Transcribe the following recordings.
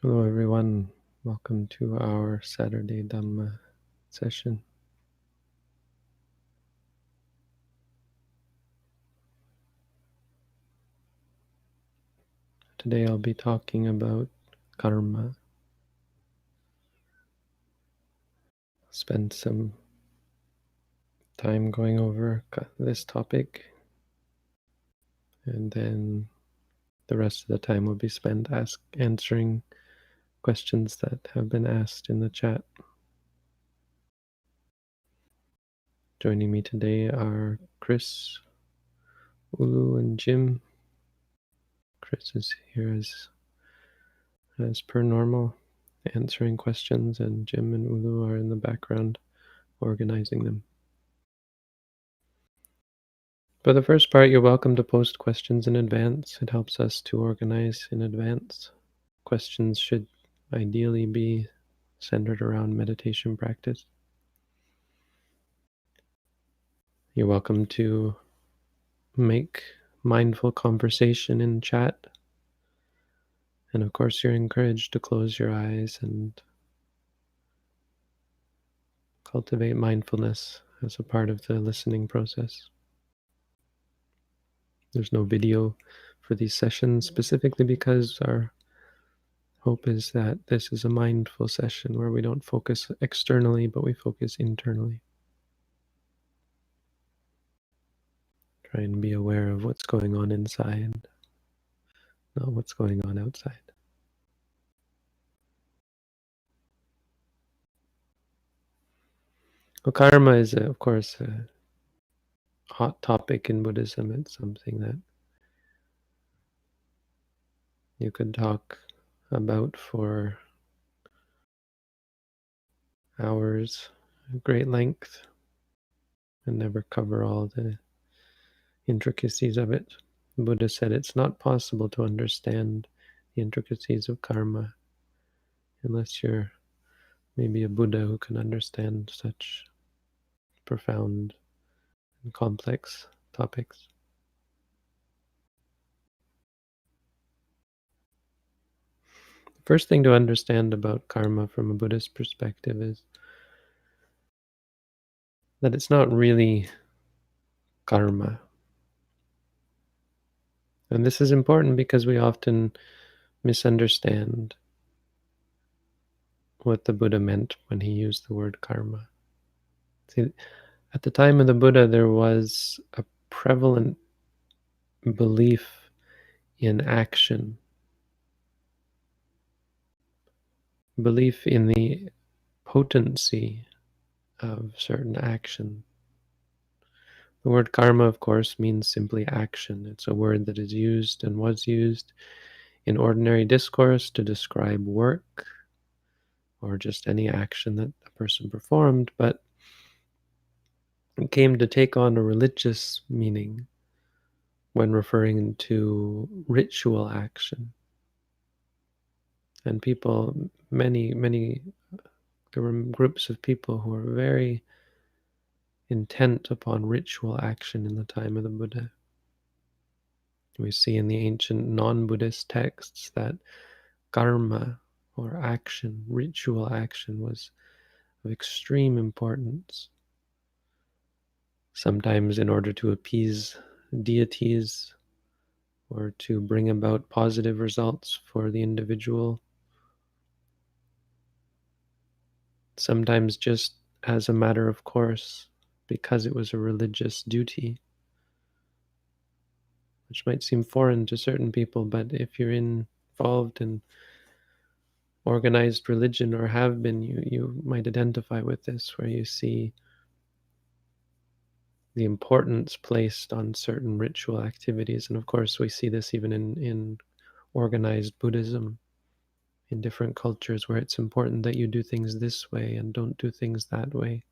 Hello everyone, welcome to our Saturday Dhamma session. Today I'll be talking about karma. Spend some time going over this topic, and then the rest of the time will be spent answering questions that have been asked in the chat. Joining me today are Chris, Ulu, and Jim. Chris is here as per normal, answering questions, and Jim and Ulu are in the background organizing them. For the first part, you're welcome to post questions in advance. It helps us to organize in advance. Questions should ideally be centered around meditation practice. You're welcome to make mindful conversation in chat. And of course, you're encouraged to close your eyes and cultivate mindfulness as a part of the listening process. There's no video for these sessions specifically because our hope is that this is a mindful session where we don't focus externally, but we focus internally. Try and be aware of what's going on inside, not what's going on outside. Well, karma is, of course, a hot topic in Buddhism. It's something that you could talk about for hours at great length and never cover all the intricacies of it. The Buddha said it's not possible to understand the intricacies of karma unless you're maybe a Buddha who can understand such profound and complex topics. The first thing to understand about karma from a Buddhist perspective is that it's not really karma. And this is important because we often misunderstand what the Buddha meant when he used the word karma. See, at the time of the Buddha, there was a prevalent belief in action, belief in the potency of certain action. The word karma, of course, means simply action. It's a word that is used and was used in ordinary discourse to describe work or just any action that a person performed, but it came to take on a religious meaning when referring to ritual action. And people, many, there were groups of people who were very intent upon ritual action in the time of the Buddha. We see in the ancient non-Buddhist texts that karma, or action, ritual action, was of extreme importance. Sometimes in order to appease deities or to bring about positive results for the individual. Sometimes just as a matter of course, because it was a religious duty, which might seem foreign to certain people, but if you're involved in organized religion or have been, you might identify with this, where you see the importance placed on certain ritual activities. And of course, we see this even in organized Buddhism, in different cultures, where it's important that you do things this way and don't do things that way.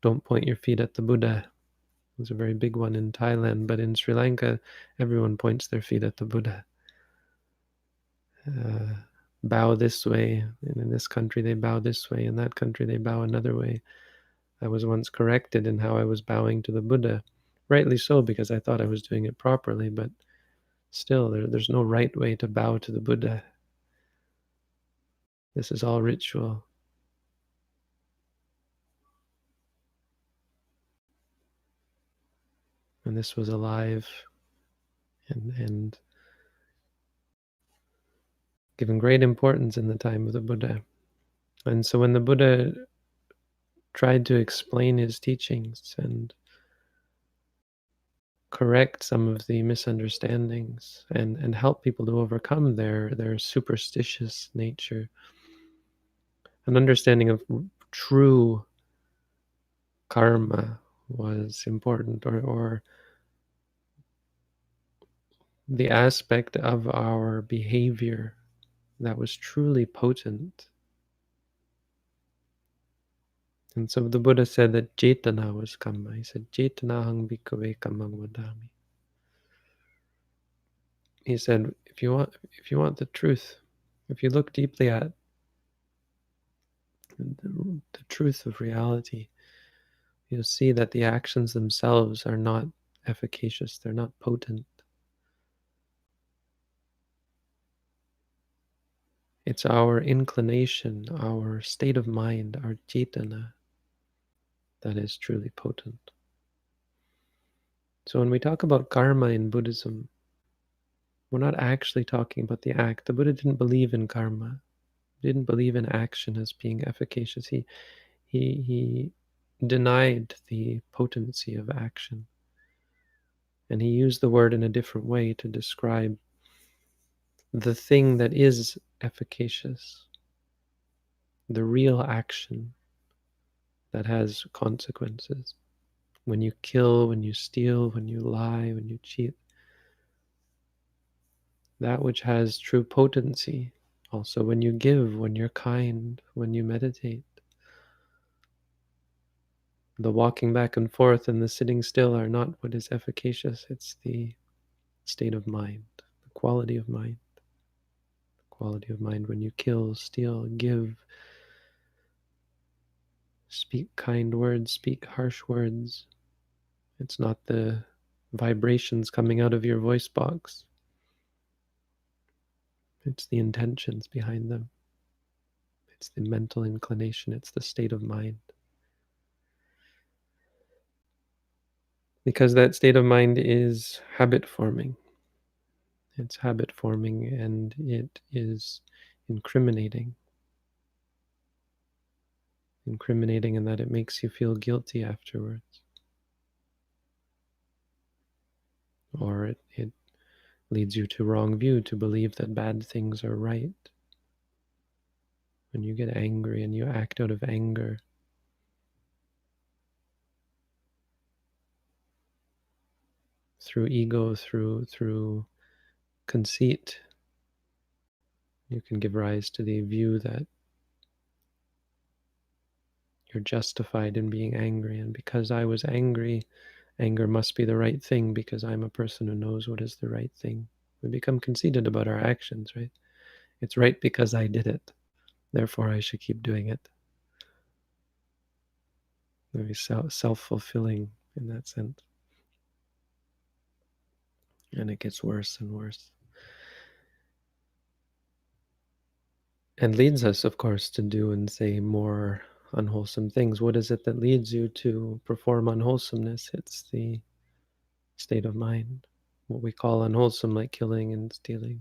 Don't point your feet at the Buddha. It's a very big one in Thailand, but in Sri Lanka, everyone points their feet at the Buddha. Bow this way, and in this country they bow this way, in that country they bow another way. I was once corrected in how I was bowing to the Buddha, rightly so, because I thought I was doing it properly, but still, there's no right way to bow to the Buddha. This is all ritual. And this was alive and given great importance in the time of the Buddha. And so when the Buddha tried to explain his teachings and correct some of the misunderstandings and help people to overcome their superstitious nature, an understanding of true karma was important, or the aspect of our behavior that was truly potent. And so the Buddha said that Jetana was Kamma. He said, Jetanahang bhikkhave kammang vadami. He said, if you want the truth, if you look deeply at the truth of reality, you'll see that the actions themselves are not efficacious, they're not potent. It's our inclination, our state of mind, our jetana that is truly potent. So when we talk about karma in Buddhism, we're not actually talking about the act. The Buddha didn't believe in karma, didn't believe in action as being efficacious. He denied the potency of action. And he used the word in a different way to describe the thing that is efficacious, the real action that has consequences. When you kill, when you steal, when you lie, when you cheat, that which has true potency. Also, when you give, when you're kind, when you meditate. The walking back and forth and the sitting still are not what is efficacious. It's the state of mind, the quality of mind. The quality of mind when you kill, steal, give, speak kind words, speak harsh words. It's not the vibrations coming out of your voice box. It's the intentions behind them. It's the mental inclination. It's the state of mind. Because that state of mind is habit forming. It's habit forming and it is incriminating. Incriminating in that it makes you feel guilty afterwards. Or it leads you to wrong view, to believe that bad things are right. When you get angry and you act out of anger, through ego, through conceit, you can give rise to the view that you're justified in being angry, and because I was angry, anger must be the right thing because I'm a person who knows what is the right thing. We become conceited about our actions, right? It's right because I did it, therefore I should keep doing it. Very self-fulfilling in that sense. And it gets worse and worse. And leads us, of course, to do and say more unwholesome things. What is it that leads you to perform unwholesomeness? It's the state of mind, what we call unwholesome, like killing and stealing.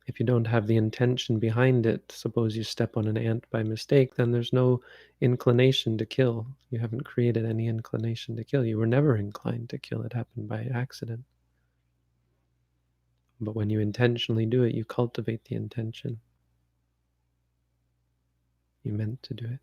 If you don't have the intention behind it, suppose you step on an ant by mistake, then there's no inclination to kill. You haven't created any inclination to kill. You were never inclined to kill. It happened by accident. But when you intentionally do it, you cultivate the intention. You meant to do it.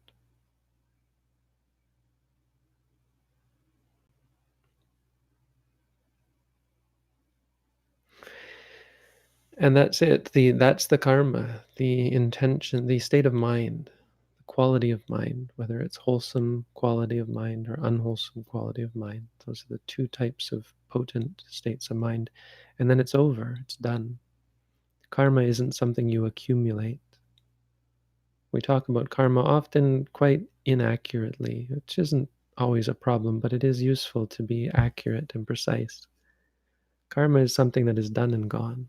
And that's it. That's the karma, the intention, the state of mind, the quality of mind, whether it's wholesome quality of mind or unwholesome quality of mind. Those are the two types of potent states of mind. And then it's over, it's done. Karma isn't something you accumulate. We talk about karma often quite inaccurately, which isn't always a problem, but it is useful to be accurate and precise. Karma is something that is done and gone.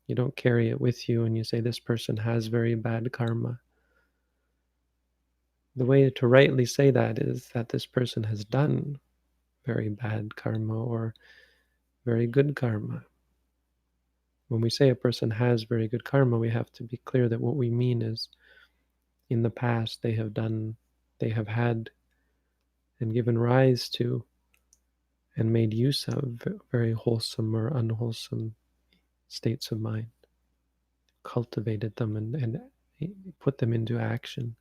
You don't carry it with you and you say, this person has very bad karma. The way to rightly say that is that this person has done very bad karma or very good karma. When we say a person has very good karma, we have to be clear that what we mean is in the past they have had and given rise to and made use of very wholesome or unwholesome states of mind, cultivated them and put them into action.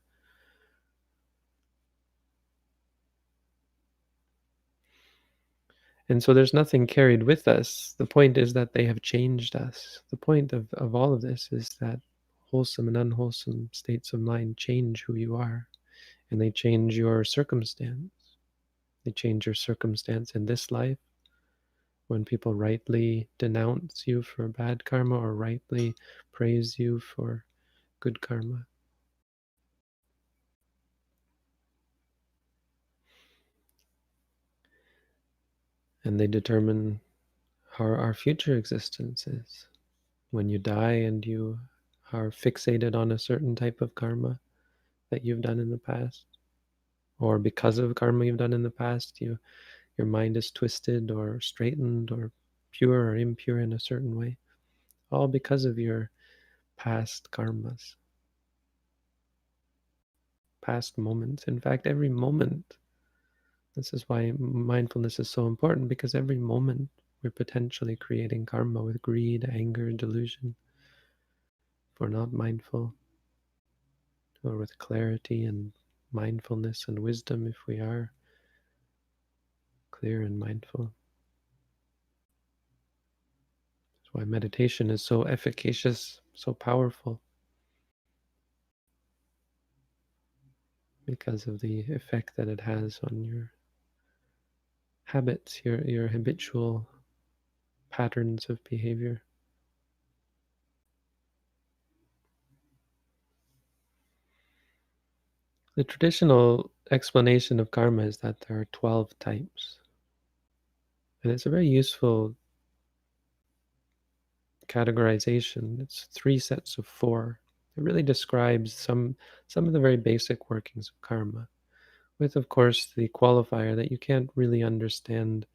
And so there's nothing carried with us. The point is that they have changed us. The point of all of this is that wholesome and unwholesome states of mind change who you are, and they change your circumstance. They change your circumstance in this life when people rightly denounce you for bad karma or rightly praise you for good karma. And they determine how our future existence is. When you die and you are fixated on a certain type of karma that you've done in the past, or because of karma you've done in the past, your mind is twisted or straightened or pure or impure in a certain way, all because of your past karmas, past moments. In fact, every moment, this is why mindfulness is so important, because every moment we're potentially creating karma with greed, anger, delusion. If we're not mindful, or with clarity and mindfulness and wisdom, if we are clear and mindful. That's why meditation is so efficacious, so powerful, because of the effect that it has on your habits, your habitual patterns of behavior. The traditional explanation of karma is that there are 12 types. And it's a very useful categorization. It's 3 sets of 4. It really describes some of the very basic workings of karma, with, of course, the qualifier that you can't really understand.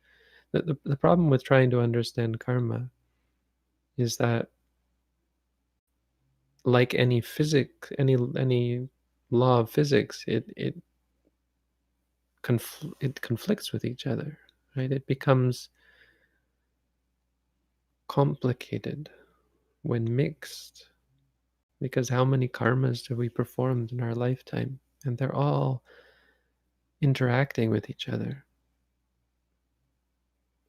The problem with trying to understand karma is that, like any any law of physics, it conflicts with each other, right? It becomes complicated when mixed, because how many karmas have we performed in our lifetime? And they're all interacting with each other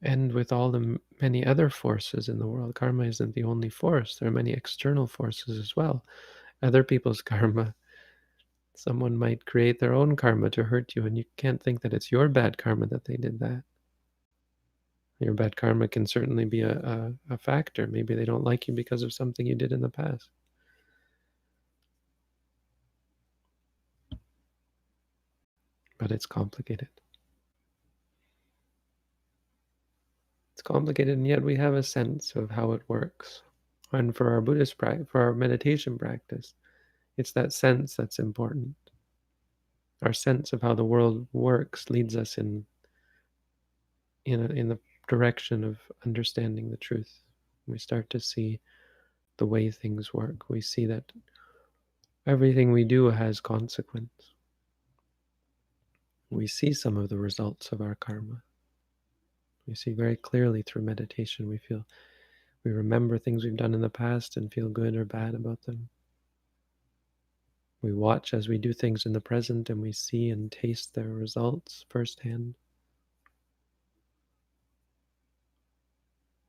and with all the many other forces in the world. Karma isn't the only force. There are many external forces as well. Other people's karma. Someone might create their own karma to hurt you, and you can't think that it's your bad karma that they did that. Your bad karma can certainly be a factor. Maybe they don't like you because of something you did in the past. But it's complicated. It's complicated, and yet we have a sense of how it works. And for our for our meditation practice, it's that sense that's important. Our sense of how the world works leads us in the direction of understanding the truth. We start to see the way things work. We see that everything we do has consequence. We see some of the results of our karma. We see very clearly through meditation. We remember things we've done in the past and feel good or bad about them. We watch as we do things in the present, and we see and taste their results firsthand.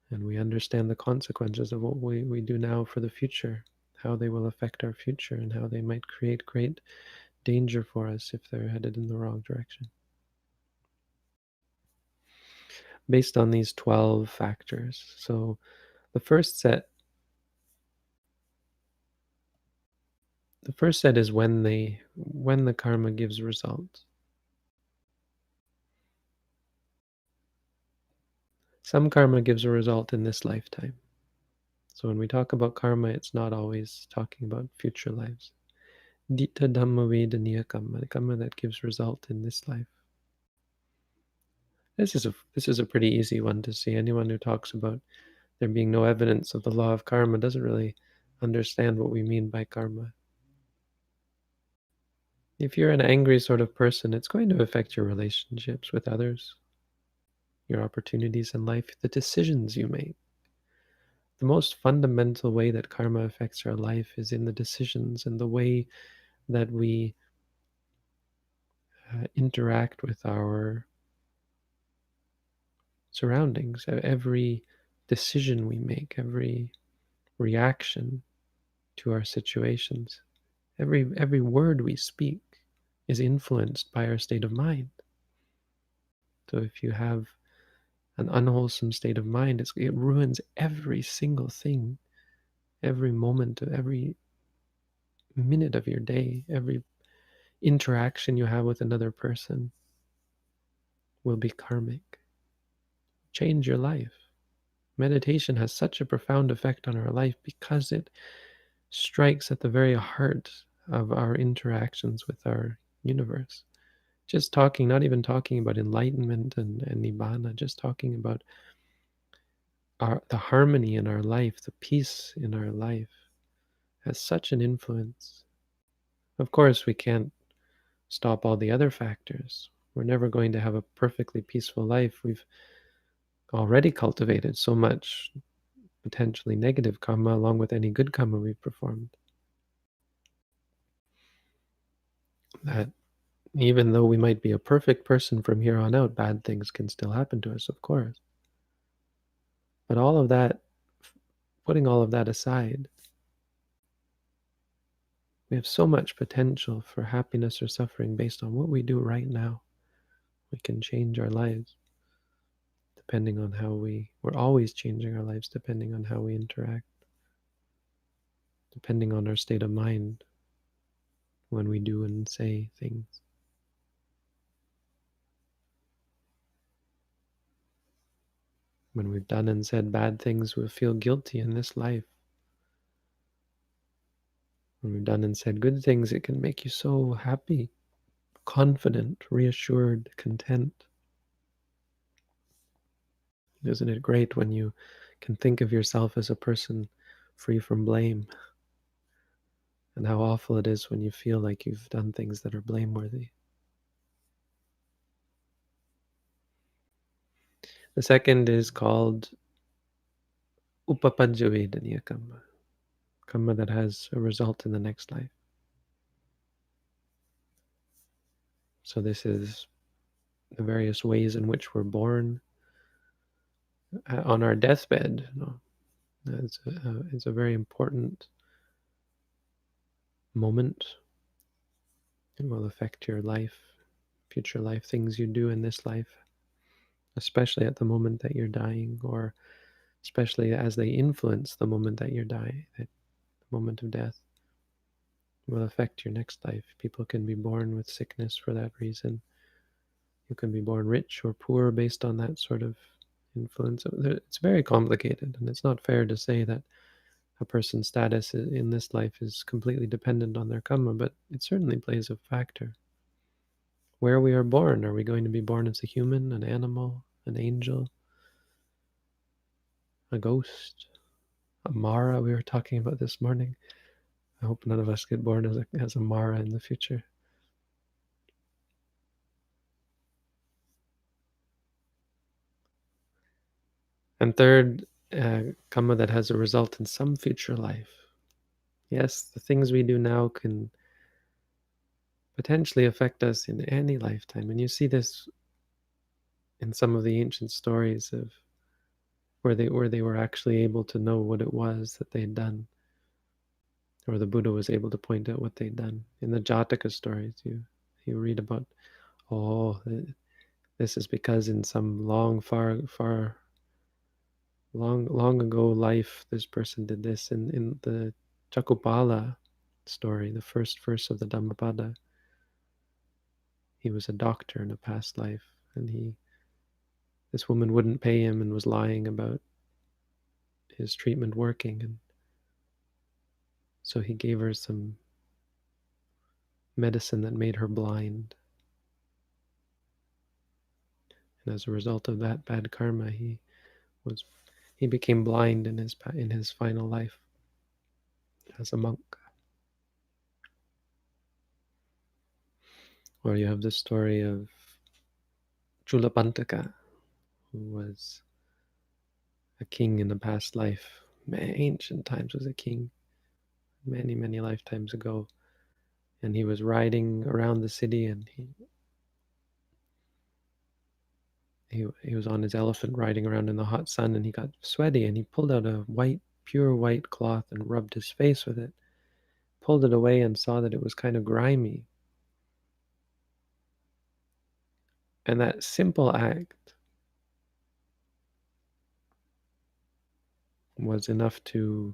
And we understand the consequences of what we do now for the future, how they will affect our future, and how they might create great danger for us if they're headed in the wrong direction. Based on these 12 factors. So the first set is when the karma gives results. Some karma gives a result in this lifetime. So when we talk about karma, it's not always talking about future lives. Ditta dhamma vedaniya karma, the karma that gives result in this life. This is a pretty easy one to see. Anyone who talks about there being no evidence of the law of karma doesn't really understand what we mean by karma. If you're an angry sort of person, it's going to affect your relationships with others, your opportunities in life, the decisions you make. The most fundamental way that karma affects our life is in the decisions and the way that we interact with our surroundings. Every decision we make, every reaction to our situations, every word we speak is influenced by our state of mind. So if you have an unwholesome state of mind, it ruins every single thing, every moment, every minute of your day, every interaction you have with another person will be karmic. Change your life. Meditation has such a profound effect on our life because it strikes at the very heart of our interactions with our universe. Just talking, not even talking about enlightenment and nibbana, just talking about the harmony in our life, the peace in our life, has such an influence. Of course, we can't stop all the other factors. We're never going to have a perfectly peaceful life. We've already cultivated so much potentially negative karma along with any good karma we've performed, that even though we might be a perfect person from here on out, bad things can still happen to us, of course. But all of that, putting all of that aside, we have so much potential for happiness or suffering based on what we do right now. We can change our lives depending on how we're always changing our lives depending on how we interact, depending on our state of mind when we do and say things. When we've done and said bad things, we'll feel guilty in this life. When we've done and said good things, it can make you so happy, confident, reassured, content. Isn't it great when you can think of yourself as a person free from blame? And how awful it is when you feel like you've done things that are blameworthy. The second is called upapajjavedaniya karma, karma that has a result in the next life. So this is the various ways in which we're born on our deathbed. It's a very important moment. It will affect your life, future life, things you do in this life, especially at the moment that you're dying, or especially as they influence the moment that you're dying, the moment of death will affect your next life. People can be born with sickness for that reason. You can be born rich or poor based on that sort of influence. It's very complicated, and it's not fair to say that a person's status in this life is completely dependent on their karma, but it certainly plays a factor. Where we are born, are we going to be born as a human, an animal, an angel, a ghost, a Mara we were talking about this morning? I hope none of us get born as a Mara in the future. And third, karma that has a result in some future life. Yes, the things we do now can potentially affect us in any lifetime. And you see this in some of the ancient stories of where they were actually able to know what it was that they had done, or the Buddha was able to point out what they'd done. In the Jataka stories, you read about, oh, this is because in some long ago life, this person did this. In the Chakupala story, the first verse of the Dhammapada, he was a doctor in a past life, and this woman wouldn't pay him and was lying about his treatment working, and so he gave her some medicine that made her blind. And as a result of that bad karma, he became blind in his final life as a monk. Or you have the story of Chulapantaka, who was a king in a past life. Ancient times was a king, many, many lifetimes ago. And he was riding around the city, and he was on his elephant riding around in the hot sun, and he got sweaty, and he pulled out a pure white cloth and rubbed his face with it, pulled it away and saw that it was kind of grimy. And that simple act was enough to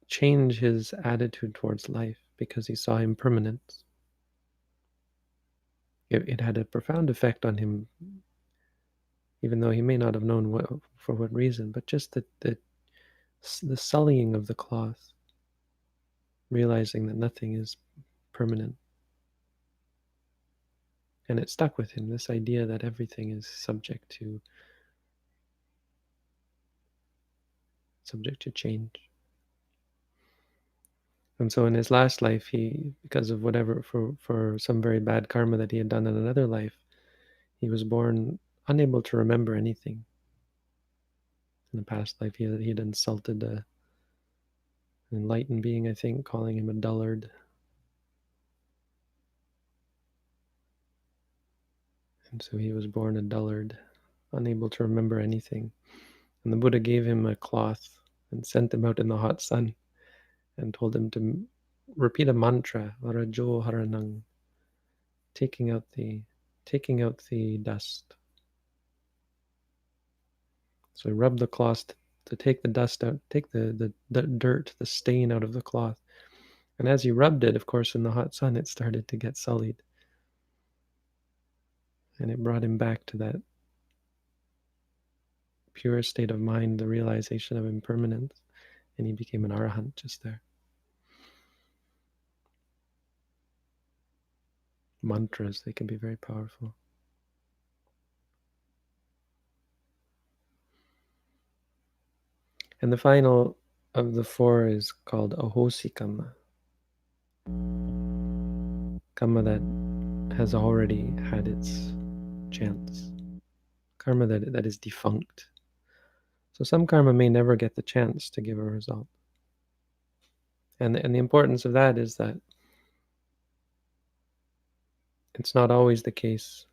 change his attitude towards life, because he saw impermanence. It had a profound effect on him, even though he may not have known for what reason, but just the sullying of the cloth, realizing that nothing is permanent. And it stuck with him, this idea that everything is subject to change. And so in his last life, he, because of whatever, for some very bad karma that he had done in another life, he was born unable to remember anything. In the past life, he had insulted an enlightened being, I think, calling him a dullard. And so he was born a dullard, unable to remember anything. And the Buddha gave him a cloth and sent him out in the hot sun and told him to repeat a mantra, Varajo Haranang, taking out the dust. So he rubbed the cloth to take the dust out, take the dirt, the stain out of the cloth. And as he rubbed it, of course, in the hot sun, it started to get sullied. And it brought him back to that pure state of mind, the realization of impermanence. And he became an arahant just there. Mantras, they can be very powerful. And the final of the four is called ahosi kamma. Karma that has already had its chance. Karma that is defunct. So some karma may never get the chance to give a result. And the importance of that is that it's not always the case.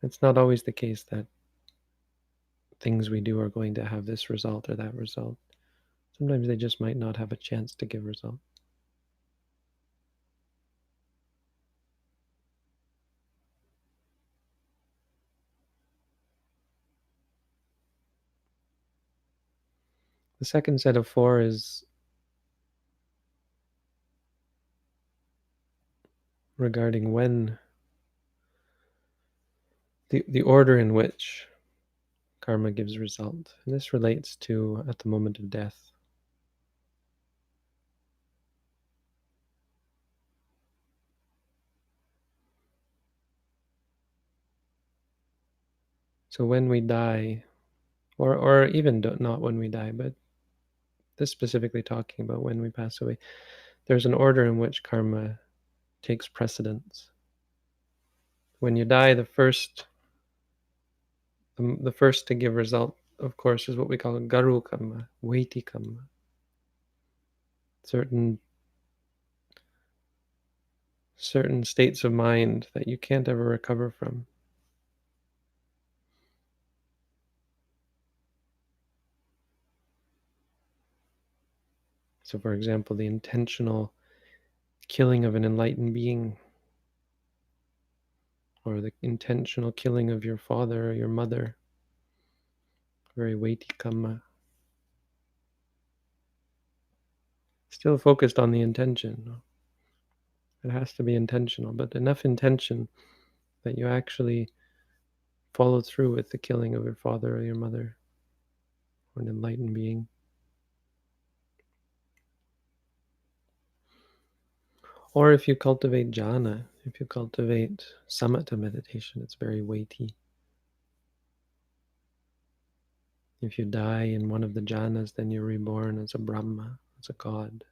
It's not always the case that things we do are going to have this result or that result. Sometimes they just might not have a chance to give result. The second set of four is regarding when the order in which karma gives result. And this relates to at the moment of death. So when we die, or even not when we die, but this specifically talking about when we pass away, there's an order in which karma takes precedence. When you die, the first to give result, of course, is what we call garu karma, weighty karma. Certain states of mind that you can't ever recover from. So, for example, the intentional killing of an enlightened being, or the intentional killing of your father or your mother, very weighty karma. Still focused on the intention. It has to be intentional, but enough intention that you actually follow through with the killing of your father or your mother, or an enlightened being. Or if you cultivate jhana, if you cultivate samatha meditation, it's very weighty. If you die in one of the jhanas, then you're reborn as a Brahma, as a god.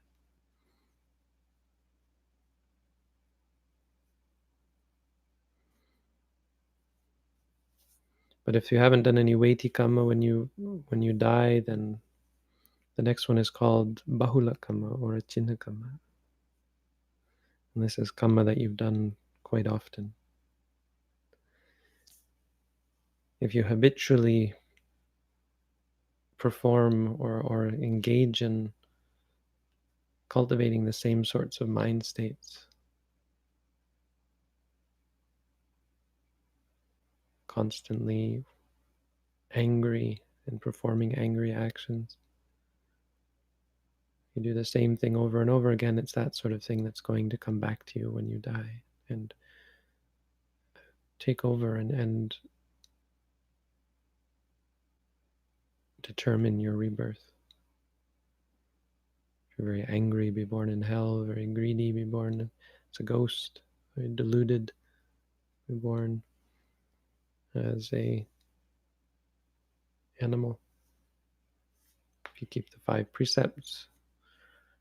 But if you haven't done any weighty karma when you die, then the next one is called bahula karma or achinna karma. And this is karma that you've done quite often. If you habitually perform or engage in cultivating the same sorts of mind states, constantly angry and performing angry actions, you do the same thing over and over again, it's that sort of thing that's going to come back to you when you die and take over and determine your rebirth. If you're very angry, be born in hell. Very greedy, be born as a ghost. Very deluded, be born as a animal. If you keep the 5 precepts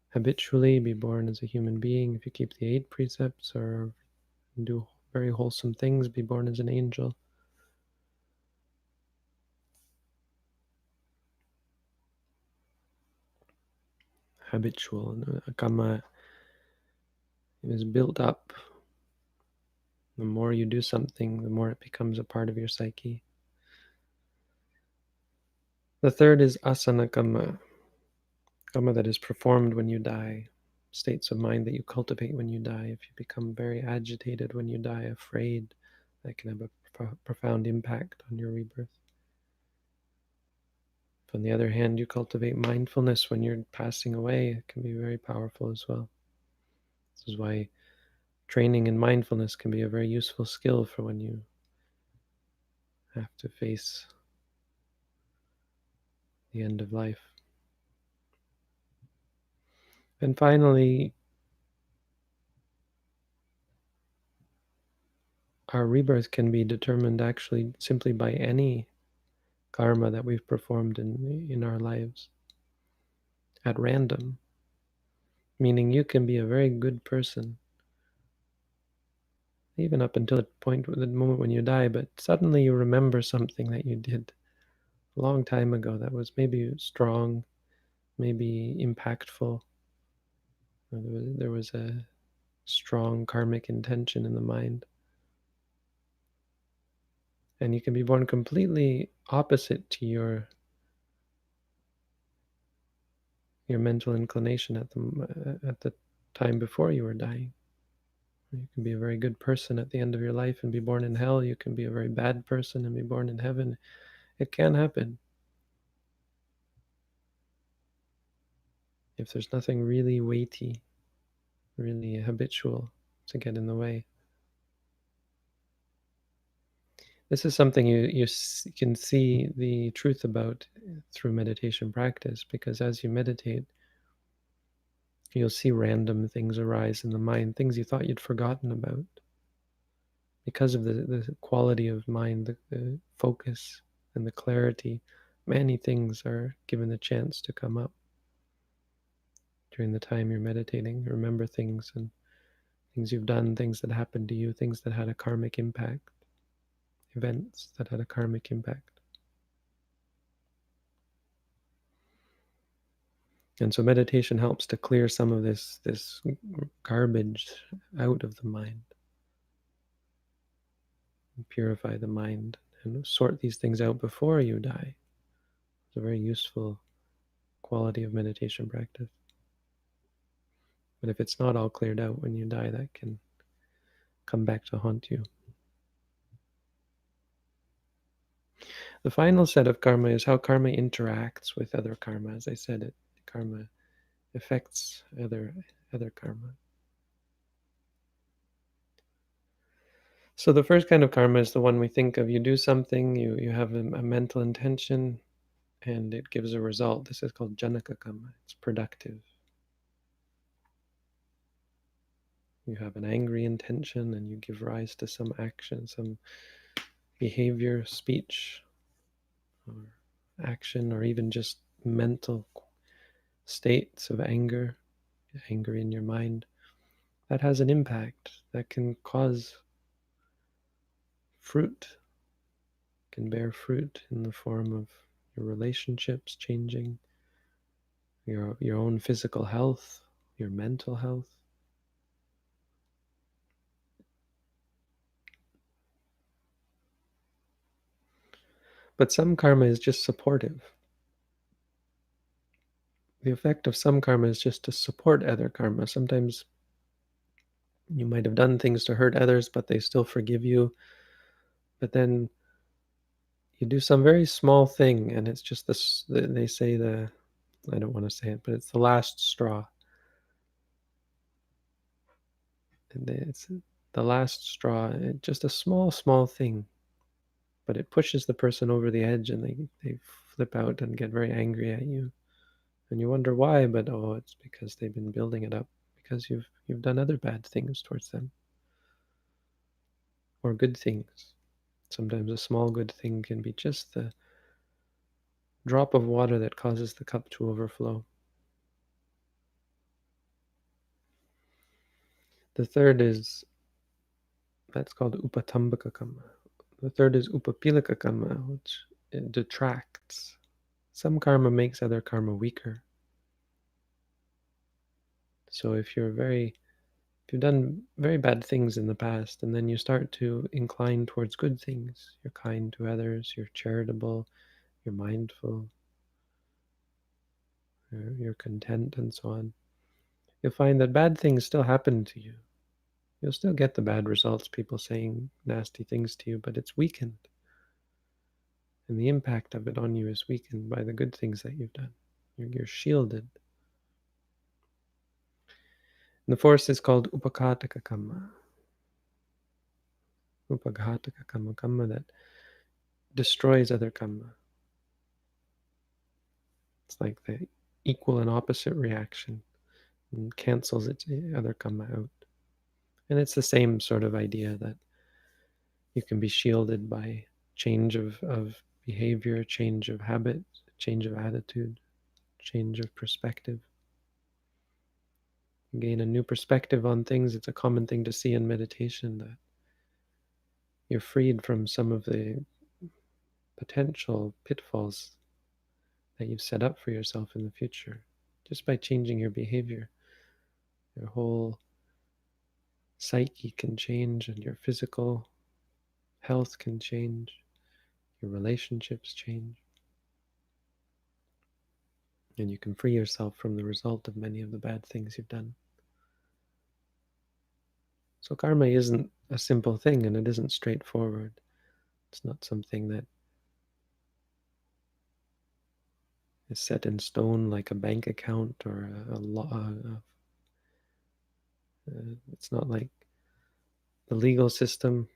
habitually, be born as a human being. If you keep the 8 precepts or do very wholesome things, be born as an angel. Habitual. Karma is built up. The more you do something, the more it becomes a part of your psyche. The third is asana karma, karma that is performed when you die, states of mind that you cultivate when you die. If you become very agitated when you die, afraid, that can have a profound impact on your rebirth. If, on the other hand, you cultivate mindfulness when you're passing away, it can be very powerful as well. This is why training in mindfulness can be a very useful skill for when you have to face the end of life. And finally, our rebirth can be determined actually simply by any karma that we've performed in our lives at random. Meaning you can be a very good person, even up until the moment when you die, but suddenly you remember something that you did a long time ago that was maybe strong, maybe impactful. There was a strong karmic intention in the mind. And you can be born completely opposite to your mental inclination at the time before you were dying. You can be a very good person at the end of your life and be born in hell. You can be a very bad person and be born in heaven. It can happen. If there's nothing really weighty, really habitual to get in the way. This is something you can see the truth about through meditation practice, because as you meditate, you'll see random things arise in the mind, things you thought you'd forgotten about. Because of the quality of mind, the focus and the clarity, many things are given the chance to come up during the time you're meditating. Remember things and things you've done, things that happened to you, things that had a karmic impact, events that had a karmic impact. And so meditation helps to clear some of this garbage out of the mind, and purify the mind, and sort these things out before you die. It's a very useful quality of meditation practice. But if it's not all cleared out when you die, that can come back to haunt you. The final set of karma is how karma interacts with other karma. As I said, karma affects other karma. So the first kind of karma is the one we think of. You do something, you have a mental intention, and it gives a result. This is called janaka karma. It's productive. You have an angry intention and you give rise to some action, some behavior, speech, or action, or even just mental states of anger in your mind. That has an impact. That can cause fruit, can bear fruit in the form of your relationships changing, your own physical health, your mental health. But some karma is just supportive. The effect of some karma is just to support other karma. Sometimes you might have done things to hurt others, but they still forgive you. But then you do some very small thing, and it's just this, they say I don't want to say it, but it's the last straw. And it's the last straw, just a small, small thing. But it pushes the person over the edge, and they flip out and get very angry at you. And you wonder why, but it's because they've been building it up, because you've done other bad things towards them. Or good things. Sometimes a small good thing can be just the drop of water that causes the cup to overflow. The third is, that's called upatambaka karma. The third is upapilaka karma, which it detracts. Some karma makes other karma weaker. So if you've done very bad things in the past, and then you start to incline towards good things, you're kind to others, you're charitable, you're mindful, you're content, and so on, you'll find that bad things still happen to you. You'll still get the bad results, people saying nasty things to you, but it's weakened. And the impact of it on you is weakened by the good things that you've done. You're shielded. And the fourth is called upakataka karma. Upakataka karma, karma that destroys other karma. It's like the equal and opposite reaction and cancels its other karma out. And it's the same sort of idea that you can be shielded by change of behavior, change of habit, change of attitude, change of perspective. You gain a new perspective on things. It's a common thing to see in meditation, that you're freed from some of the potential pitfalls that you've set up for yourself in the future just by changing your behavior. Your whole psyche can change, and your physical health can change, your relationships change, and you can free yourself from the result of many of the bad things you've done. So karma isn't a simple thing, and it isn't straightforward. It's not something that is set in stone like a bank account or a law. It's not like the legal system.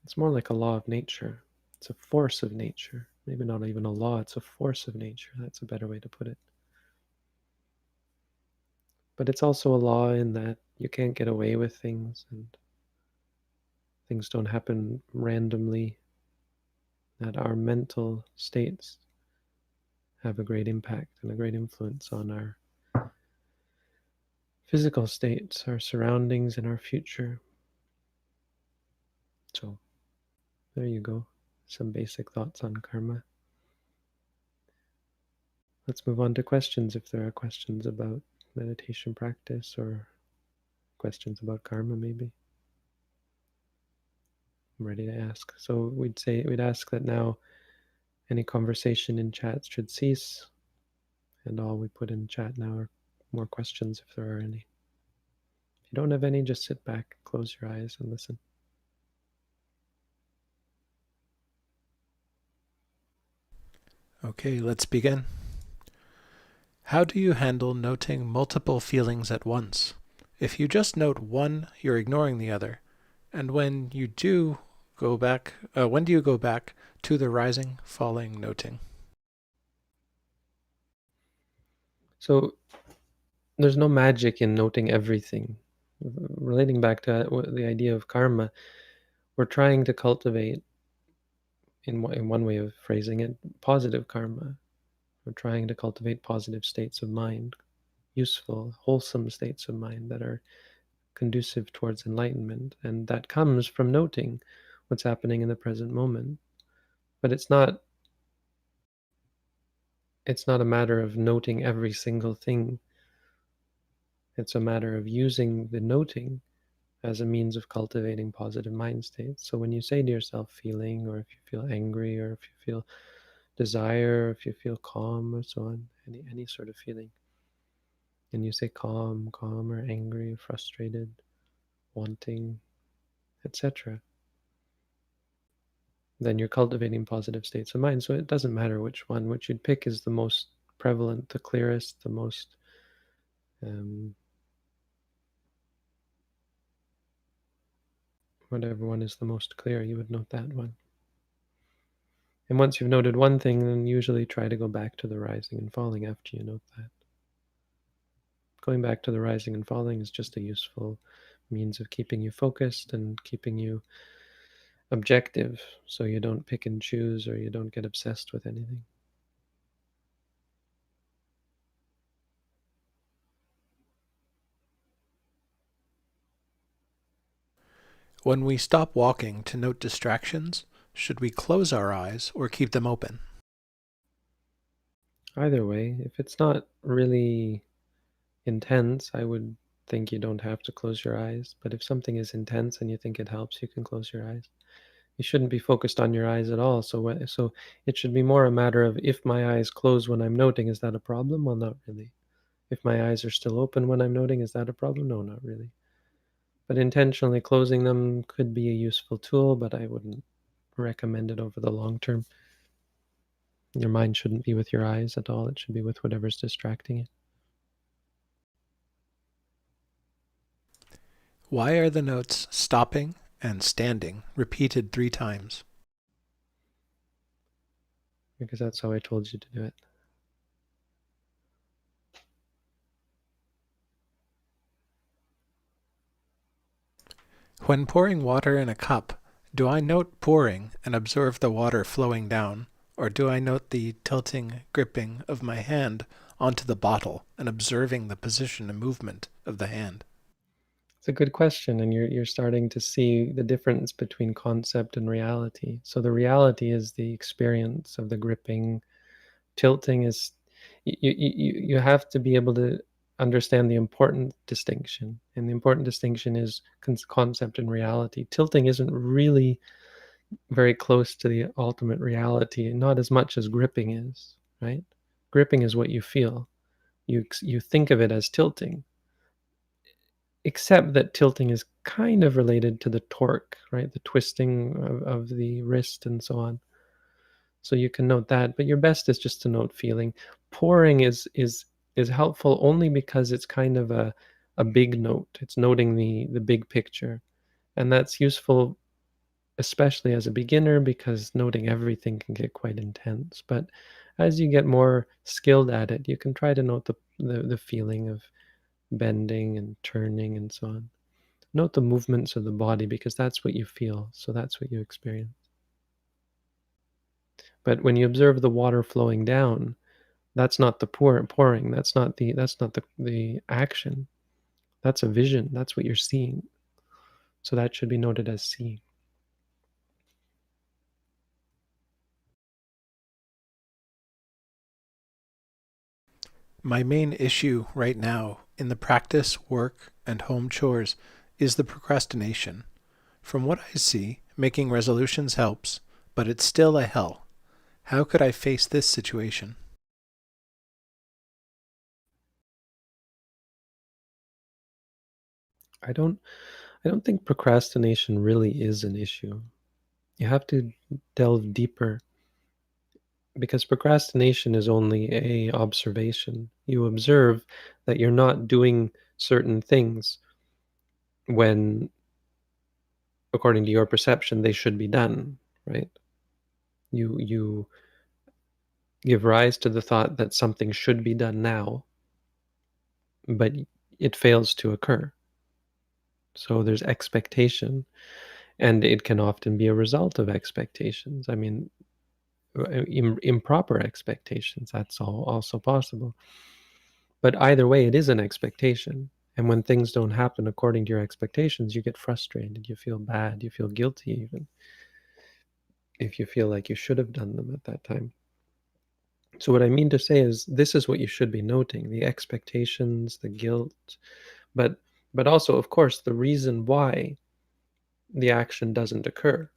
It's more like a law of nature. It's a force of nature. Maybe not even a law, it's a force of nature. That's a better way to put it. But it's also a law in that you can't get away with things, and things don't happen randomly, that our mental states have a great impact and a great influence on our physical states, our surroundings, and our future. So there you go. Some basic thoughts on karma. Let's move on to questions, if there are questions about meditation practice or questions about karma, maybe. I'm ready to ask. So we'd ask that now any conversation in chat should cease, and all we put in chat now are more questions if there are any. If you don't have any, just sit back, close your eyes, and listen. Okay, let's begin. How do you handle noting multiple feelings at once? If you just note one, you're ignoring the other. And when do you go back to the rising, falling, noting? So there's no magic in noting everything. Relating back to the idea of karma, we're trying to cultivate, in one way of phrasing it, positive karma. We're trying to cultivate positive states of mind, useful, wholesome states of mind that are conducive towards enlightenment. And that comes from noting what's happening in the present moment. But it's not a matter of noting every single thing. It's a matter of using the noting as a means of cultivating positive mind states. So when you say to yourself feeling, or if you feel angry, or if you feel desire, or if you feel calm, or so on, any sort of feeling, and you say calm, or angry, frustrated, wanting, etc., then you're cultivating positive states of mind. So it doesn't matter which one. Which you'd pick is the most prevalent, the clearest, the most um, whatever one is the most clear, you would note that one. And once you've noted one thing, then usually try to go back to the rising and falling after you note that. Going back to the rising and falling is just a useful means of keeping you focused and keeping you objective, so you don't pick and choose or you don't get obsessed with anything. When we stop walking to note distractions, should we close our eyes or keep them open? Either way, if it's not really intense, I would think you don't have to close your eyes. But if something is intense and you think it helps, you can close your eyes. You shouldn't be focused on your eyes at all. So it should be more a matter of, if my eyes close when I'm noting, is that a problem? Well, not really. If my eyes are still open when I'm noting, is that a problem? No, not really. But intentionally closing them could be a useful tool, but I wouldn't recommend it over the long term. Your mind shouldn't be with your eyes at all. It should be with whatever's distracting you. Why are the notes stopping and standing repeated 3 times? Because that's how I told you to do it. When pouring water in a cup, do I note pouring and observe the water flowing down, or do I note the tilting, gripping of my hand onto the bottle and observing the position and movement of the hand? It's a good question, and you're starting to see the difference between concept and reality. So the reality is the experience of the gripping. Tilting is, you have to be able to understand the important distinction, and the important distinction is concept and reality. Tilting isn't really very close to the ultimate reality, not as much as gripping is, right? Gripping is what you feel. You think of it as tilting, except that tilting is kind of related to the torque, right? The twisting of the wrist and so on. So you can note that, but your best is just to note feeling. Pouring is helpful only because it's kind of a big note. It's noting the big picture, and that's useful especially as a beginner, because noting everything can get quite intense. But as you get more skilled at it, you can try to note the feeling of bending and turning and so on. Note the movements of the body, because that's what you feel, so that's what you experience. But when you observe the water flowing down, that's not the pouring. That's not the action. That's a vision. That's what you're seeing. So that should be noted as seeing. My main issue right now in the practice, work, and home chores is the procrastination. From what I see, making resolutions helps, but it's still a hell. How could I face this situation? I don't I don't think procrastination really is an issue. You have to delve deeper, because procrastination is only a observation. You observe that you're not doing certain things, when, according to your perception, they should be done, right? You give rise to the thought that something should be done now, but it fails to occur. So there's expectation, and it can often be a result of expectations. I mean, improper expectations, that's also possible. But either way, it is an expectation. And when things don't happen according to your expectations, you get frustrated, you feel bad, you feel guilty even, if you feel like you should have done them at that time. So what I mean to say is this is what you should be noting, the expectations, the guilt, but also, of course, the reason why the action doesn't occur.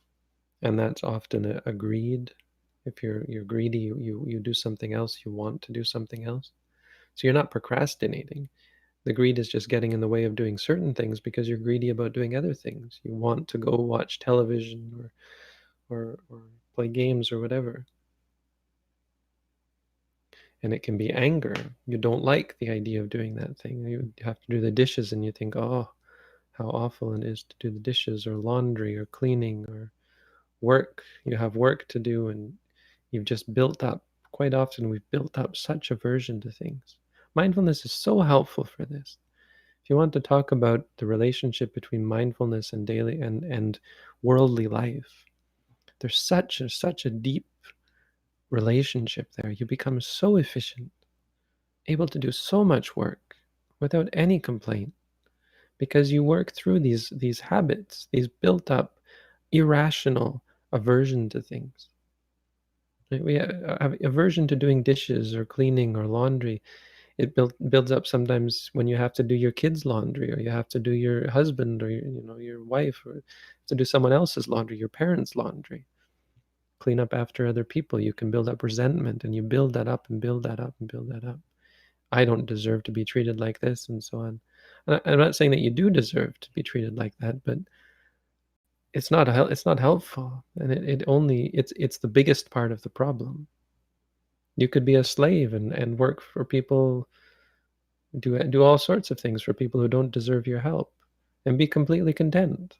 And that's often a greed. If you're greedy, you do something else, you want to do something else. So you're not procrastinating. The greed is just getting in the way of doing certain things because you're greedy about doing other things. You want to go watch television or play games or whatever. And it can be anger. You don't like the idea of doing that thing. You have to do the dishes and you think, oh, how awful it is to do the dishes or laundry or cleaning or work. You have work to do and you've just built up, quite often we've built up such aversion to things. Mindfulness is so helpful for this. If you want to talk about the relationship between mindfulness and daily and worldly life, there's such a deep relationship there. You become so efficient, able to do so much work without any complaint because you work through these habits, these built up irrational aversion to things. We have aversion to doing dishes or cleaning or laundry. It builds up sometimes when you have to do your kids' laundry or you have to do your husband or your wife or to do someone else's laundry, your parents' laundry. Clean up after other people. You can build up resentment and you build that up and build that up and build that up. I don't deserve to be treated like this and so on. And I'm not saying that you do deserve to be treated like that, but it's not helpful, and it's the biggest part of the problem. You could be a slave and work for people, do all sorts of things for people who don't deserve your help, and be completely content.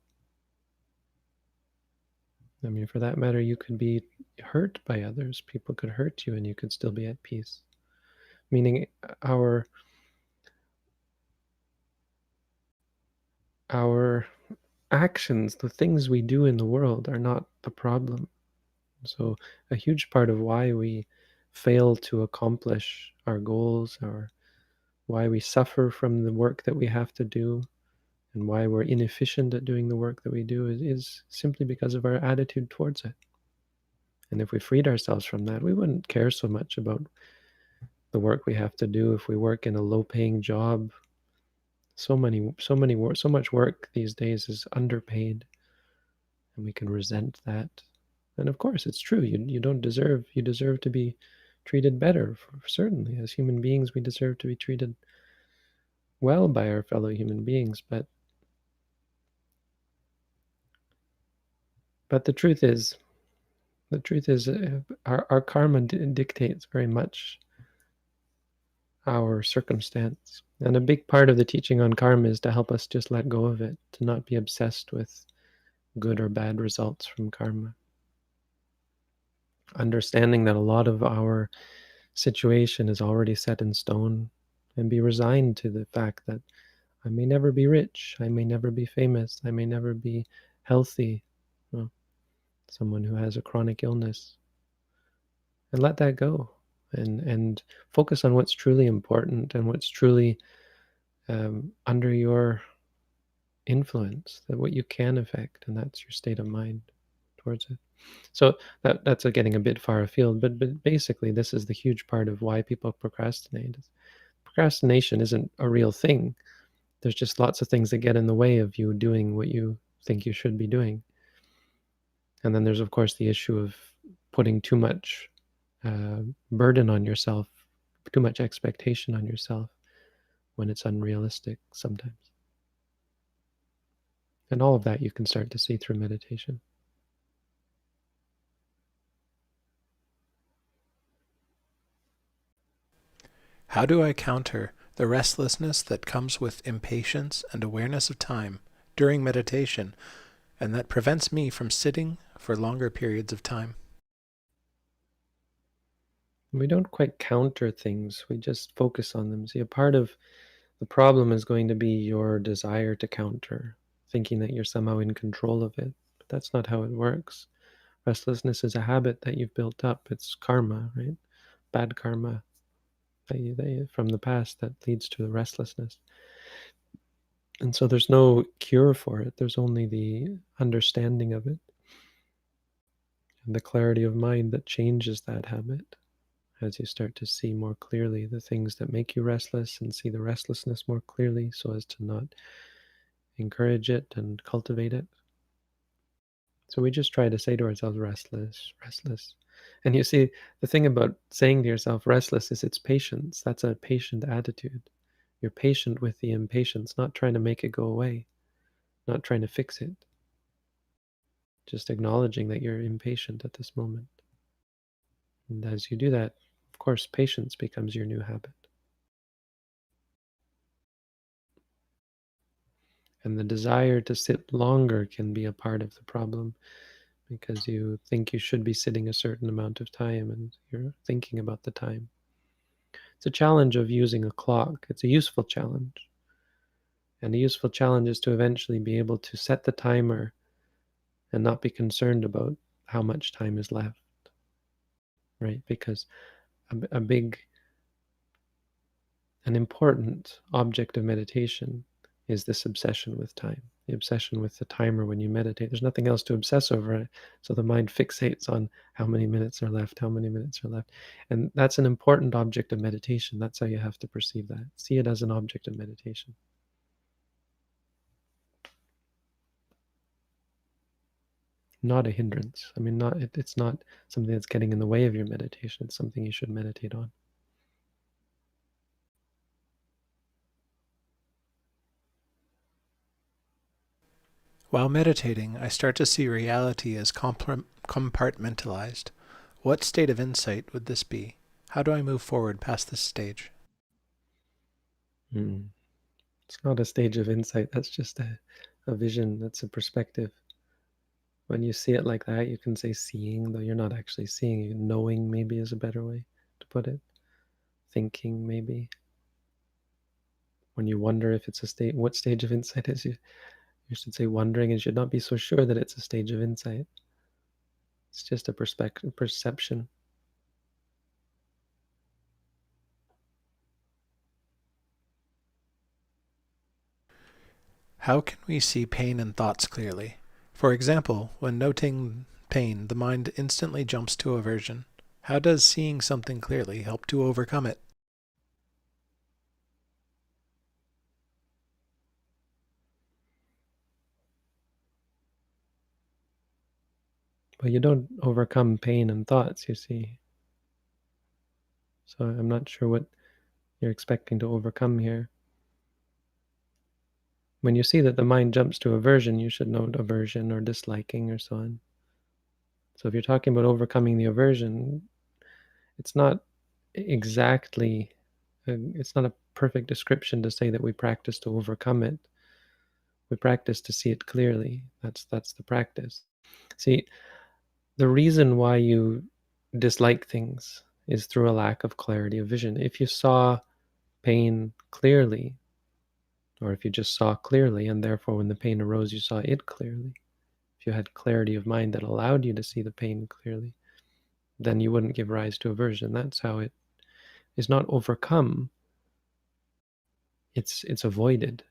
I mean, for that matter, you could be hurt by others. People could hurt you, and you could still be at peace. Meaning, our actions, the things we do in the world, are not the problem. So a huge part of why we fail to accomplish our goals, or why we suffer from the work that we have to do, and why we're inefficient at doing the work that we do is simply because of our attitude towards it. And if we freed ourselves from that, we wouldn't care so much about the work we have to do. If we work in a low-paying job, so much work these days is underpaid, and we can resent that. And of course, it's true. You don't deserve. You deserve to be treated better. Certainly, as human beings, we deserve to be treated well by our fellow human beings. But the truth is, our karma dictates very much our circumstance. And a big part of the teaching on karma is to help us just let go of it, to not be obsessed with good or bad results from karma. Understanding that a lot of our situation is already set in stone, and be resigned to the fact that I may never be rich, I may never be famous, I may never be healthy, well, someone who has a chronic illness. And let that go, and focus on what's truly important and what's truly under your influence, that what you can affect, and that's your state of mind towards it. So that's getting a bit far afield, but basically this is the huge part of why people procrastinate. Procrastination isn't a real thing. There's just lots of things that get in the way of you doing what you think you should be doing. And then there's, of course, the issue of putting too much burden on yourself, too much expectation on yourself when it's unrealistic sometimes. And all of that you can start to see through meditation. How do I counter the restlessness that comes with impatience and awareness of time during meditation, and that prevents me from sitting for longer periods of time. We don't quite counter things, we just focus on them. See, a part of the problem is going to be your desire to counter, thinking that you're somehow in control of it. But that's not how it works. Restlessness is a habit that you've built up. It's karma, right? Bad karma from the past that leads to the restlessness. And so there's no cure for it. There's only the understanding of it and the clarity of mind that changes that habit as you start to see more clearly the things that make you restless and see the restlessness more clearly so as to not encourage it and cultivate it. So we just try to say to ourselves, restless, restless. And you see, the thing about saying to yourself, restless, is it's patience. That's a patient attitude. You're patient with the impatience, not trying to make it go away, not trying to fix it, just acknowledging that you're impatient at this moment. And as you do that, of course, patience becomes your new habit. And the desire to sit longer can be a part of the problem because you think you should be sitting a certain amount of time and you're thinking about the time. It's a challenge of using a clock. It's a useful challenge. And a useful challenge is to eventually be able to set the timer and not be concerned about how much time is left, right? Because an important object of meditation is this obsession with time, the obsession with the timer when you meditate. There's nothing else to obsess over, so the mind fixates on how many minutes are left, how many minutes are left. And that's an important object of meditation. That's how you have to perceive that. See it as an object of meditation. Not a hindrance. I mean, it's not something that's getting in the way of your meditation. It's something you should meditate on. While meditating, I start to see reality as compartmentalized. What state of insight would this be? How do I move forward past this stage? Mm. It's not a stage of insight. That's just a vision. That's a perspective. When you see it like that, you can say seeing, though you're not actually seeing. Knowing maybe is a better way to put it. Thinking maybe. When you wonder if it's a state, what stage of insight is you should say wondering and should not be so sure that it's a stage of insight. It's just a perception. How can we see pain and thoughts clearly? For example, when noting pain, the mind instantly jumps to aversion. How does seeing something clearly help to overcome it? But you don't overcome pain and thoughts, you see. So I'm not sure what you're expecting to overcome here. When you see that the mind jumps to aversion, you should note aversion or disliking or so on. So if you're talking about overcoming the aversion, it's not exactly, it's not a perfect description to say that we practice to overcome it. We practice to see it clearly. That's the practice. See, the reason why you dislike things is through a lack of clarity of vision. If you saw pain clearly, or if you just saw clearly, and therefore when the pain arose, you saw it clearly, if you had clarity of mind that allowed you to see the pain clearly, then you wouldn't give rise to aversion. That's how it is not overcome. It's avoided.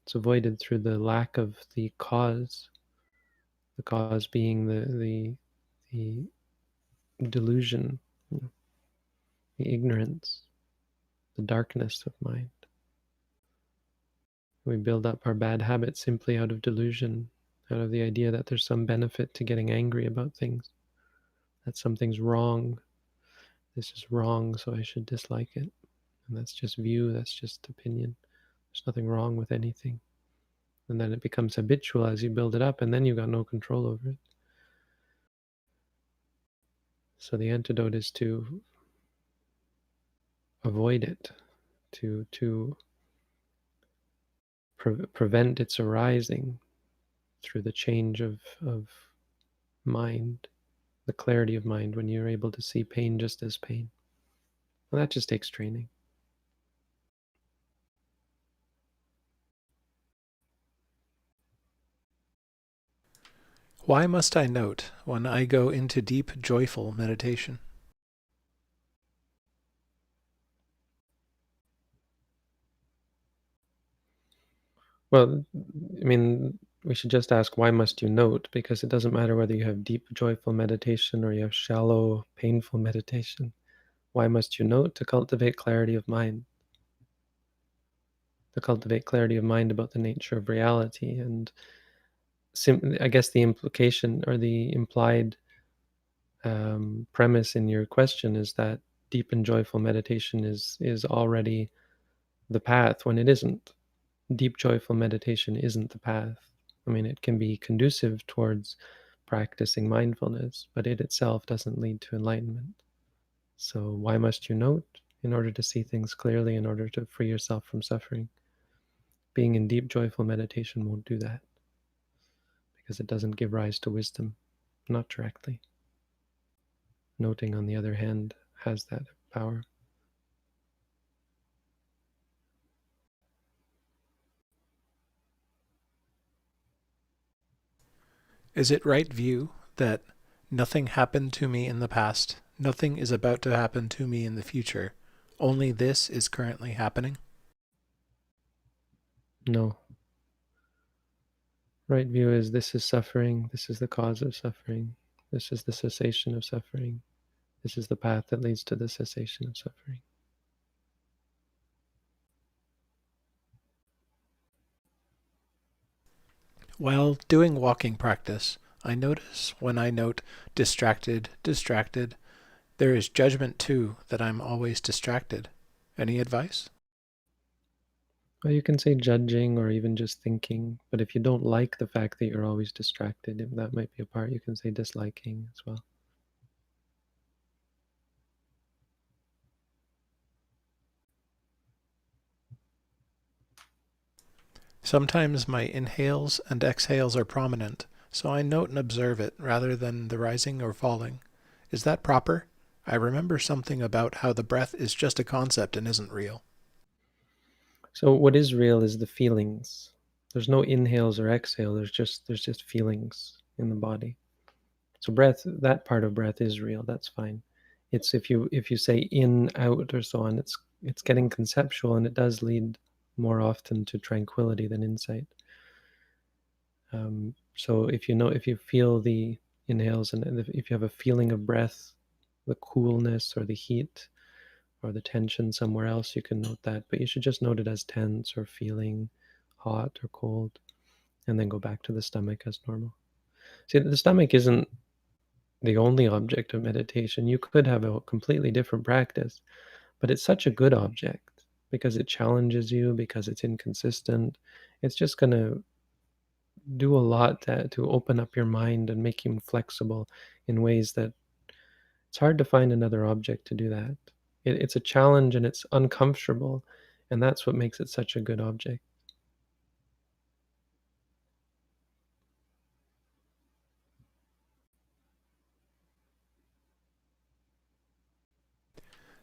It's avoided through the lack of the cause being the delusion, the ignorance, the darkness of mind. We build up our bad habits simply out of delusion, out of the idea that there's some benefit to getting angry about things, that something's wrong. This is wrong, so I should dislike it. And that's just view, that's just opinion. There's nothing wrong with anything. And then it becomes habitual as you build it up, and then you've got no control over it. So the antidote is to avoid it, to prevent its arising through the change of mind, the clarity of mind, when you're able to see pain just as pain. Well, that just takes training. Why must I note when I go into deep, joyful meditation? Well, I mean, we should just ask, why must you note? Because it doesn't matter whether you have deep, joyful meditation or you have shallow, painful meditation. Why must you note? To cultivate clarity of mind. To cultivate clarity of mind about the nature of reality. And I guess the implication or the implied premise in your question is that deep and joyful meditation is already the path, when it isn't. Deep joyful meditation isn't the path. I mean, it can be conducive towards practicing mindfulness, but it itself doesn't lead to enlightenment. So why must you note? In order to see things clearly, in order to free yourself from suffering. Being in deep joyful meditation won't do that, because it doesn't give rise to wisdom, not directly. Noting, on the other hand, has that power. Is it right view that nothing happened to me in the past, nothing is about to happen to me in the future, only this is currently happening? No. Right view is, this is suffering, this is the cause of suffering, this is the cessation of suffering, this is the path that leads to the cessation of suffering. While doing walking practice, I notice when I note distracted, distracted, there is judgment too that I'm always distracted. Any advice? Well, you can say judging or even just thinking, but if you don't like the fact that you're always distracted, that might be a part. You can say disliking as well. Sometimes my inhales and exhales are prominent, so I note and observe it rather than the rising or falling. Is that proper? I remember something about how the breath is just a concept and isn't real. So what is real is the feelings. There's no inhales or exhale. There's just feelings in the body. So breath, that part of breath is real. That's fine. It's if you say in, out, or so on, it's getting conceptual, and it does lead more often to tranquility than insight. So if you feel the inhales, and if you have a feeling of breath, the coolness or the heat or the tension somewhere else, you can note that. But you should just note it as tense or feeling hot or cold, and then go back to the stomach as normal. See, the stomach isn't the only object of meditation. You could have a completely different practice, but it's such a good object because it challenges you, because it's inconsistent. It's just going to do a lot to open up your mind and make you flexible in ways that it's hard to find another object to do that. It's a challenge and it's uncomfortable, and that's what makes it such a good object.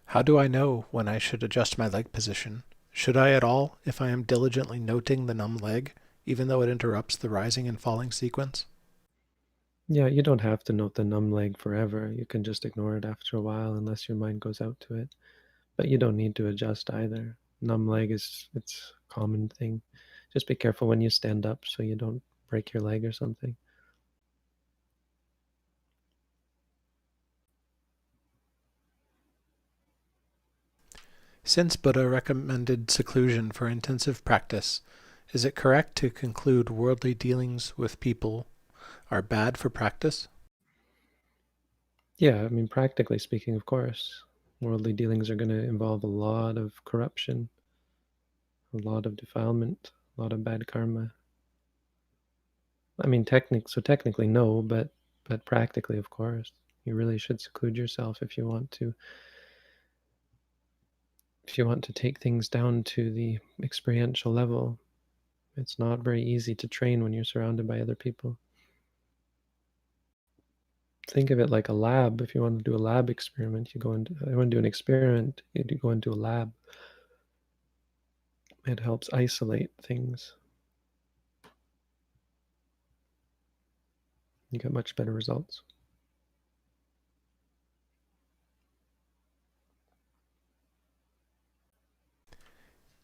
How do I know when I should adjust my leg position? Should I at all if I am diligently noting the numb leg, even though it interrupts the rising and falling sequence? Yeah, you don't have to note the numb leg forever. You can just ignore it after a while unless your mind goes out to it. But you don't need to adjust either. Numb leg it's a common thing. Just be careful when you stand up so you don't break your leg or something. Since Buddha recommended seclusion for intensive practice, is it correct to conclude worldly dealings with people are bad for practice? Yeah, I mean, practically speaking, of course, worldly dealings are going to involve a lot of corruption, a lot of defilement, a lot of bad karma. I mean, technically no, but practically, of course, you really should seclude yourself if you want to take things down to the experiential level. It's not very easy to train when you're surrounded by other people. Think of it like a lab. If you want to do a lab experiment, you want to do an experiment, you go into a lab. It helps isolate things. You get much better results.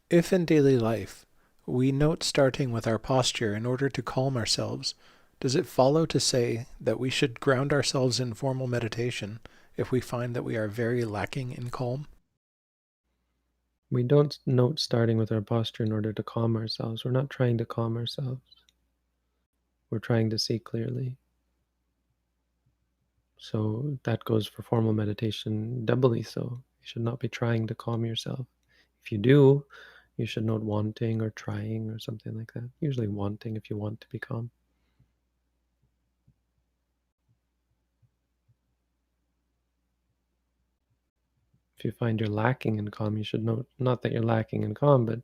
If in daily life we note starting with our posture in order to calm ourselves, does it follow to say that we should ground ourselves in formal meditation if we find that we are very lacking in calm? We don't note starting with our posture in order to calm ourselves. We're not trying to calm ourselves. We're trying to see clearly. So that goes for formal meditation doubly so. You should not be trying to calm yourself. If you do, you should note wanting or trying or something like that. Usually wanting if you want to be calm. If you find you're lacking in calm, you should note not that you're lacking in calm, but